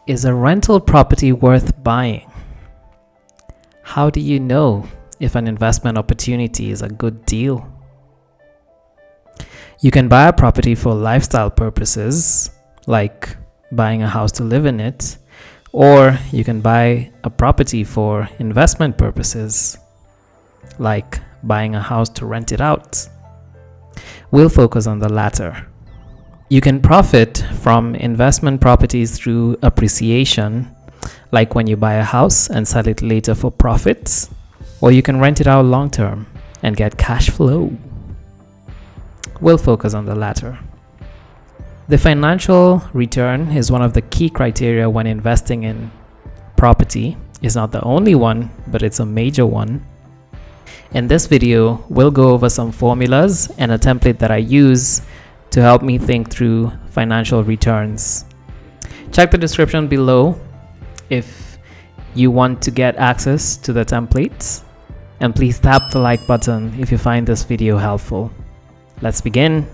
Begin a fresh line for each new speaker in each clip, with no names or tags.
Is a rental property worth buying? How do you know if an investment opportunity is a good deal? You can buy a property for lifestyle purposes, like buying a house to live in it, or you can buy a property for investment purposes, like buying a house to rent it out. We'll focus on the latter. You can profit from investment properties through appreciation, like when you buy a house and sell it later for profits, or you can rent it out long term and get cash flow. We'll focus on the latter. The financial return is one of the key criteria when investing in property. It's not the only one, but it's a major one. In this video, we'll go over some formulas and a template that I use to help me think through financial returns. Check the description below if you want to get access to the templates, and please tap the like button if you find this video helpful. Let's begin.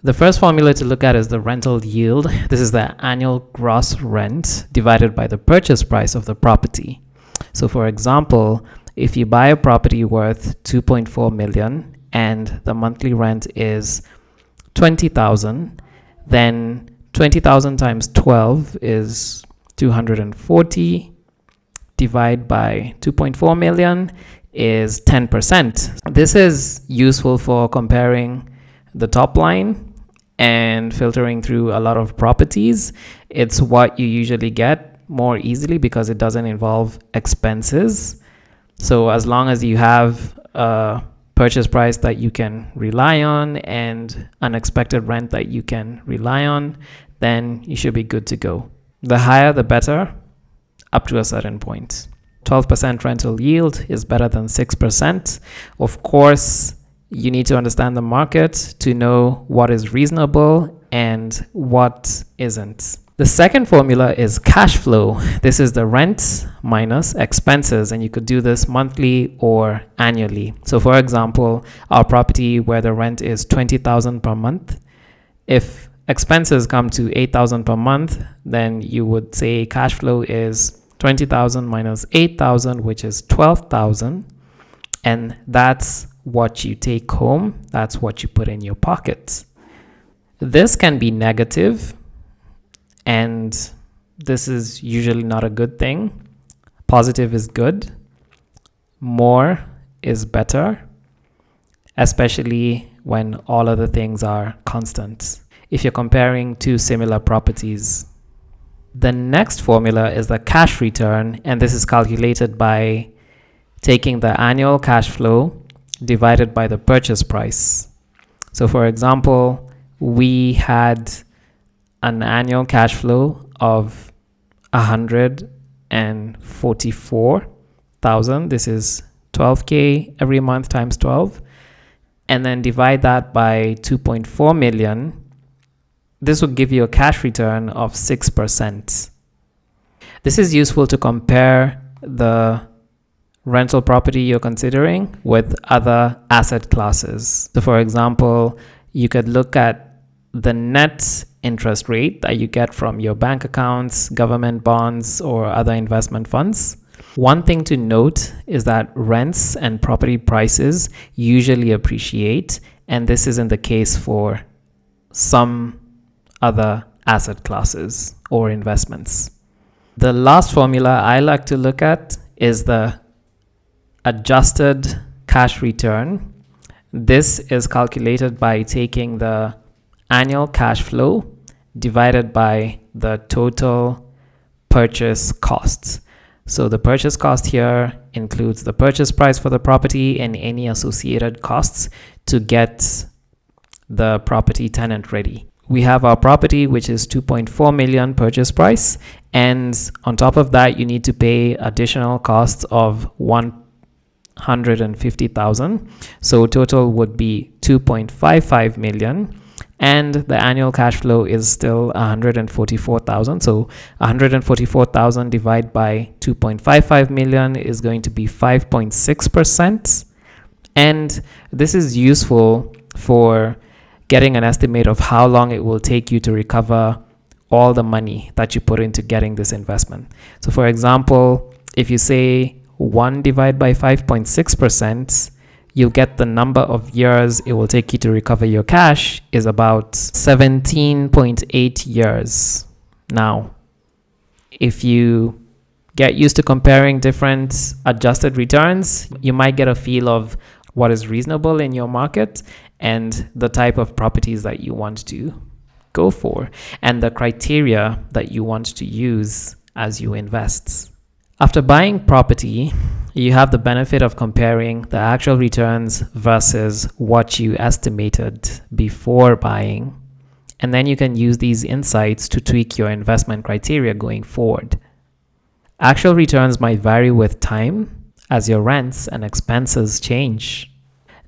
The first formula to look at is the rental yield. This is the annual gross rent divided by the purchase price of the property. So for example, if you buy a property worth 2.4 million and the monthly rent is 20,000, then 20,000 times 12 is 240, divide by 2.4 million is 10%. This is useful for comparing the top line and filtering through a lot of properties. It's what you usually get more easily because it doesn't involve expenses. So as long as you have a purchase price that you can rely on and unexpected rent that you can rely on, then you should be good to go. The higher the better, up to a certain point. 12% rental yield is better than 6%. Of course, you need to understand the market to know what is reasonable and what isn't. The second formula is cash flow. This is the rent minus expenses, and you could do this monthly or annually. So for example, our property where the rent is 20,000 per month, if expenses come to 8,000 per month, then you would say cash flow is 20,000 minus 8,000, which is 12,000. And that's what you take home. That's what you put in your pocket. This can be negative, and this is usually not a good thing. Positive is good. More is better, especially when all other things are constant. If you're comparing two similar properties. The next formula is the cash return, and this is calculated by taking the annual cash flow divided by the purchase price. So for example, we had an annual cash flow of 144,000. This is 12K every month times 12, and then divide that by 2.4 million. This will give you a cash return of 6%. This is useful to compare the rental property you're considering with other asset classes. So for example, you could look at the net interest rate that you get from your bank accounts, government bonds, or other investment funds. One thing to note is that rents and property prices usually appreciate, and this isn't the case for some other asset classes or investments. The last formula I like to look at is the adjusted cash return. This is calculated by taking the annual cash flow divided by the total purchase costs. So the purchase cost here includes the purchase price for the property and any associated costs to get the property tenant ready. We have our property, which is 2.4 million purchase price, and on top of that you need to pay additional costs of 150,000. So total would be 2.55 million, and the annual cash flow is still 144,000. So 144,000 divided by 2.55 million is going to be 5.6%. And this is useful for getting an estimate of how long it will take you to recover all the money that you put into getting this investment. So for example, if you say 1 divided by 5.6%, you'll get the number of years it will take you to recover your cash is about 17.8 years. Now, if you get used to comparing different adjusted returns, you might get a feel of what is reasonable in your market and the type of properties that you want to go for and the criteria that you want to use as you invest. After buying property, you have the benefit of comparing the actual returns versus what you estimated before buying. And then you can use these insights to tweak your investment criteria going forward. Actual returns might vary with time as your rents and expenses change.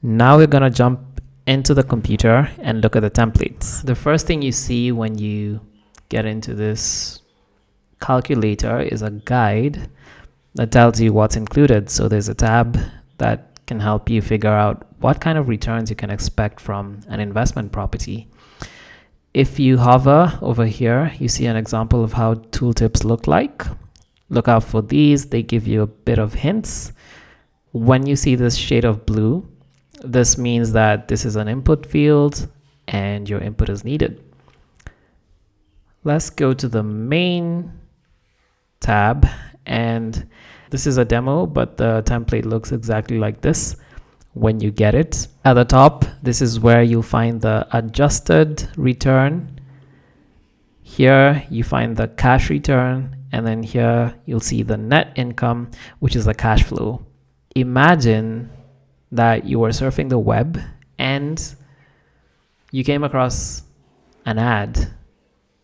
Now we're going to jump into the computer and look at the templates. The first thing you see when you get into this calculator is a guide that tells you what's included. So there's a tab that can help you figure out what kind of returns you can expect from an investment property. If you hover over here, you see an example of how tooltips look like. Look out for these. They give you a bit of hints. When you see this shade of blue, this means that this is an input field and your input is needed. Let's go to the main tab, and this is a demo, but the template looks exactly like this when you get it. At the top, this is where you'll find the adjusted return. Here you find the cash return, and then here you'll see the net income, which is the cash flow. Imagine that you were surfing the web and you came across an ad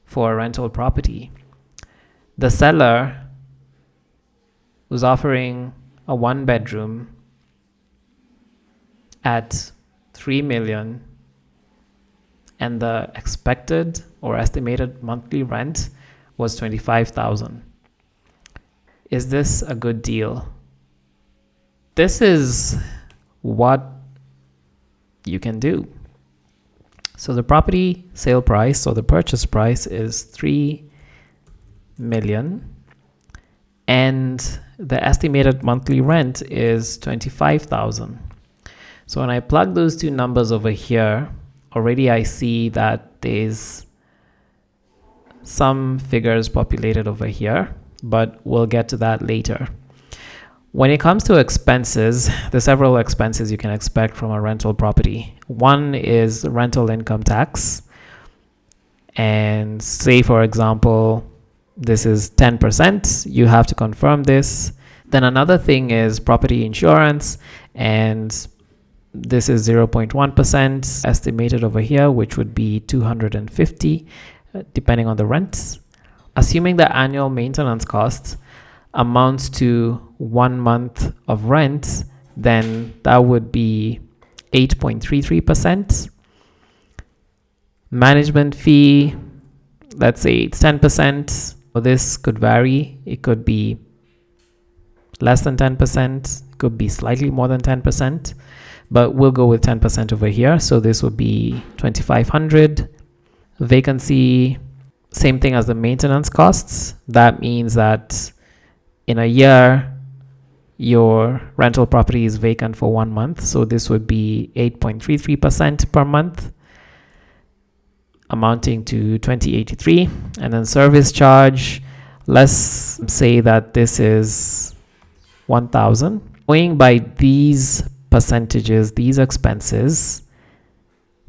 for a rental property. The seller was offering a 1-bedroom at 3 million, and the expected or estimated monthly rent was 25,000. Is this a good deal? This is what you can do. So the property sale price or the purchase price is 3 million, and the estimated monthly rent is 25,000. So when I plug those two numbers over here, already I see that there's some figures populated over here, but we'll get to that later. When it comes to expenses, there's several expenses you can expect from a rental property. One is rental income tax. And say, for example, this is 10%. You have to confirm this. Then another thing is property insurance, and this is 0.1% estimated over here, which would be 250, depending on the rents. Assuming the annual maintenance costs amounts to 1 month of rent, then that would be 8.33%. Management fee, let's say it's 10%. Well, this could vary. It could be less than 10%, it could be slightly more than 10%, but we'll go with 10% over here. So this would be 2,500. Vacancy, same thing as the maintenance costs. That means that in a year, your rental property is vacant for 1 month. So this would be 8.33% per month, amounting to 2083. And then service charge, let's say that this is 1,000. Going by these percentages, these expenses,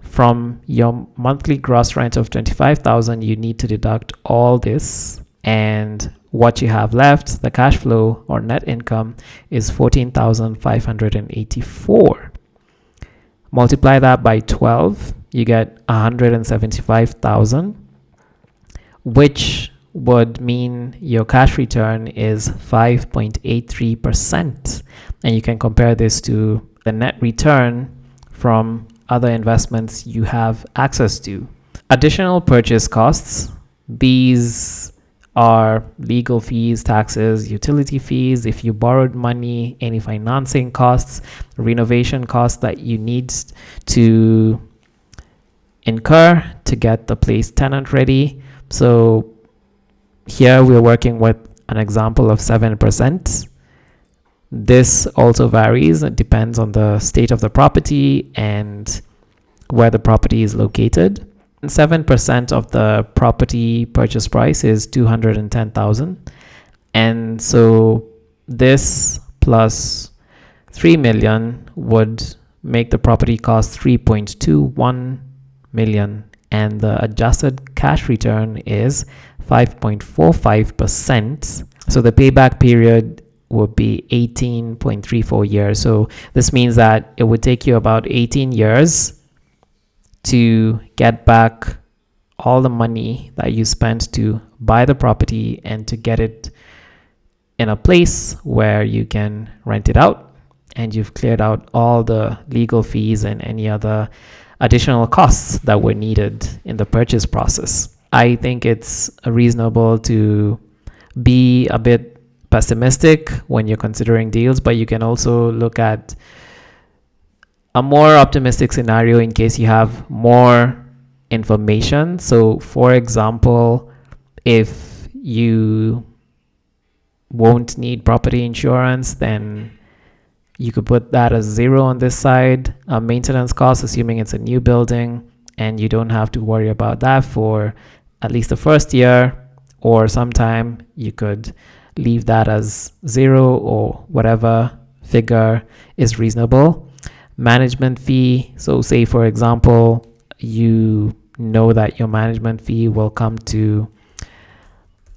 from your monthly gross rent of 25,000, you need to deduct all this, and what you have left, the cash flow or net income, is 14,584. Multiply that by 12, you get 175,000, which would mean your cash return is 5.83%. And you can compare this to the net return from other investments you have access to. Additional purchase costs, these are legal fees, taxes, utility fees, if you borrowed money, any financing costs, renovation costs that you need to incur to get the place tenant ready. So here we're working with an example of 7%. This also varies. It depends on the state of the property and where the property is located. 7% of the property purchase price is 210,000. And so this plus 3 million would make the property cost 3.21 million, and the adjusted cash return is 5.45%. So the payback period would be 18.34 years. So this means that it would take you about 18 years to get back all the money that you spent to buy the property and to get it in a place where you can rent it out, and you've cleared out all the legal fees and any other additional costs that were needed in the purchase process. I think it's reasonable to be a bit pessimistic when you're considering deals, but you can also look at a more optimistic scenario in case you have more information. So for example, if you won't need property insurance, then you could put that as 0 on this side. Maintenance costs, assuming it's a new building, and you don't have to worry about that for at least the first year, or sometime you could leave that as 0 or whatever figure is reasonable. Management fee, so say for example you know that your management fee will come to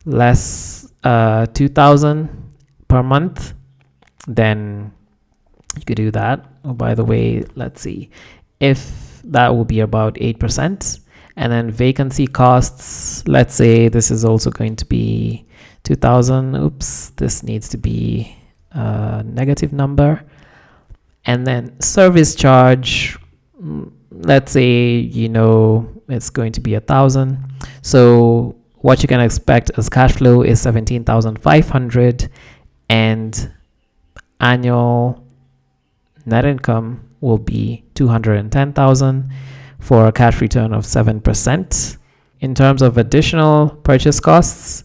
less 2,000 per month, then you could do that. Oh, by the way, let's see if that will be about 8%. And then vacancy costs, let's say this is also going to be 2,000. Oops, this needs to be a negative number. And then service charge, let's say it's going to be 1,000. So what you can expect as cash flow is 17,500, and annual net income will be 210,000 for a cash return of 7%. In terms of additional purchase costs,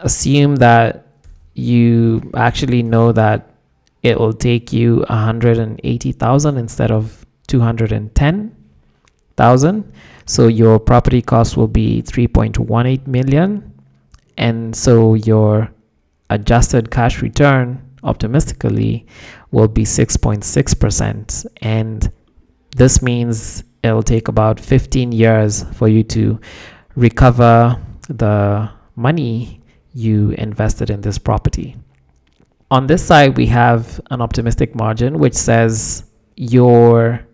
assume that you actually know that it will take you 180,000 instead of 210,000. So your property cost will be 3.18 million. And so your adjusted cash return optimistically will be 6.6%. And this means it'll take about 15 years for you to recover the money you invested in this property. On this side, we have an optimistic margin, which says your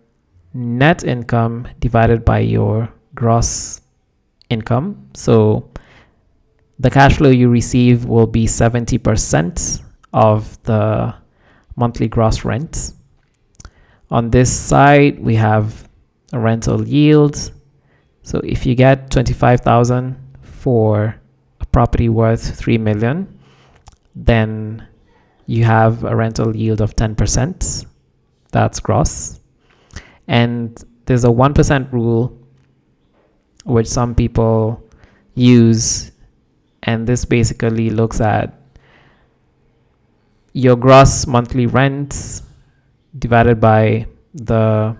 net income divided by your gross income. So the cash flow you receive will be 70% of the monthly gross rent. On this side, we have a rental yield. So if you get 25,000 for a property worth 3 million, then you have a rental yield of 10%. That's gross. And there's a 1% rule which some people use, and this basically looks at your gross monthly rent divided by the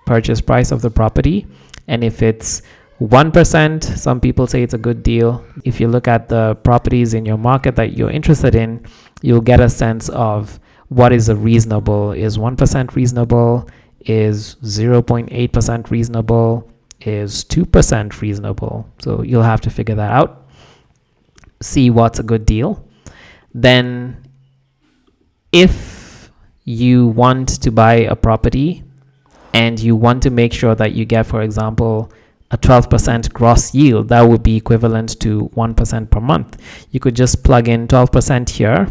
purchase price of the property. And if it's 1%, some people say it's a good deal. If you look at the properties in your market that you're interested in, you'll get a sense of what is a reasonable. Is 1% reasonable? Is 0.8% reasonable? Is 2% reasonable? So you'll have to figure that out, see what's a good deal. Then if you want to buy a property and you want to make sure that you get, for example, a 12% gross yield, that would be equivalent to 1% per month. You could just plug in 12% here,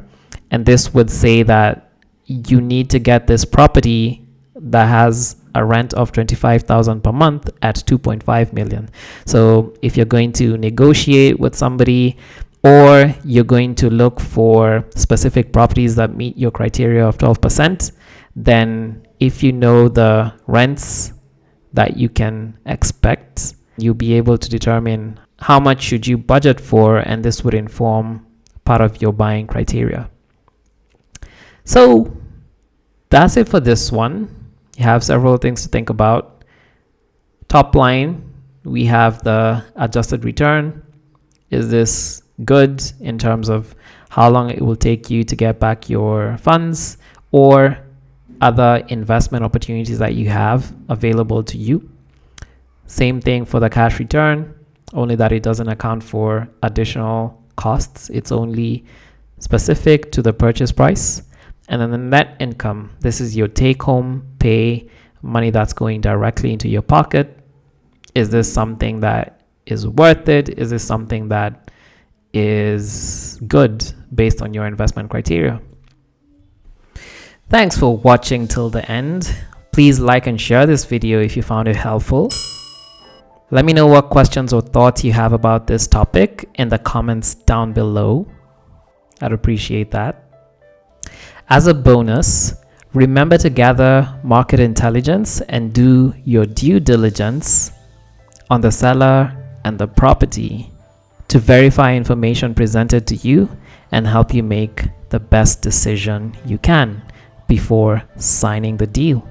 and this would say that you need to get this property that has a rent of 25,000 per month at 2.5 million. So if you're going to negotiate with somebody, or you're going to look for specific properties that meet your criteria of 12%, then if you know the rents that you can expect, You'll be able to determine how much should you budget for, and this would inform part of your buying criteria. So that's it for this one. You have several things to think about. Top line, we have the adjusted return. Is this good in terms of how long it will take you to get back your funds or other investment opportunities that you have available to you? Same thing for the cash return, only that it doesn't account for additional costs. It's only specific to the purchase price. And then the net income, this is your take-home pay, money that's going directly into your pocket. Is this something that is worth it? Is this something that is good based on your investment criteria? Thanks for watching till the end. Please like and share this video if you found it helpful. Let me know what questions or thoughts you have about this topic in the comments down below. I'd appreciate that. As a bonus, remember to gather market intelligence and do your due diligence on the seller and the property to verify information presented to you and help you make the best decision you can before signing the deal.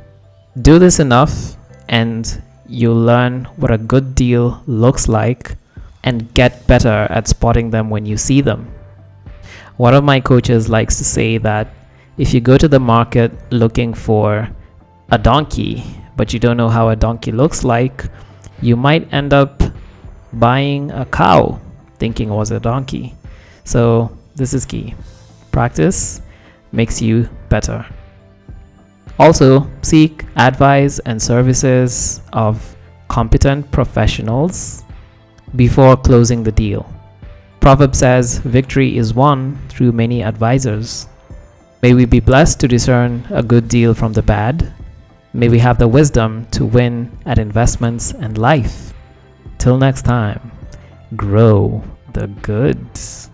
Do this enough and you'll learn what a good deal looks like and get better at spotting them when you see them. One of my coaches likes to say that if you go to the market looking for a donkey, but you don't know how a donkey looks like, you might end up buying a cow thinking it was a donkey. So this is key. Practice makes you better. Also, seek advice and services of competent professionals before closing the deal. Proverb says, victory is won through many advisors. May we be blessed to discern a good deal from the bad. May we have the wisdom to win at investments and life. Till next time, grow the goods.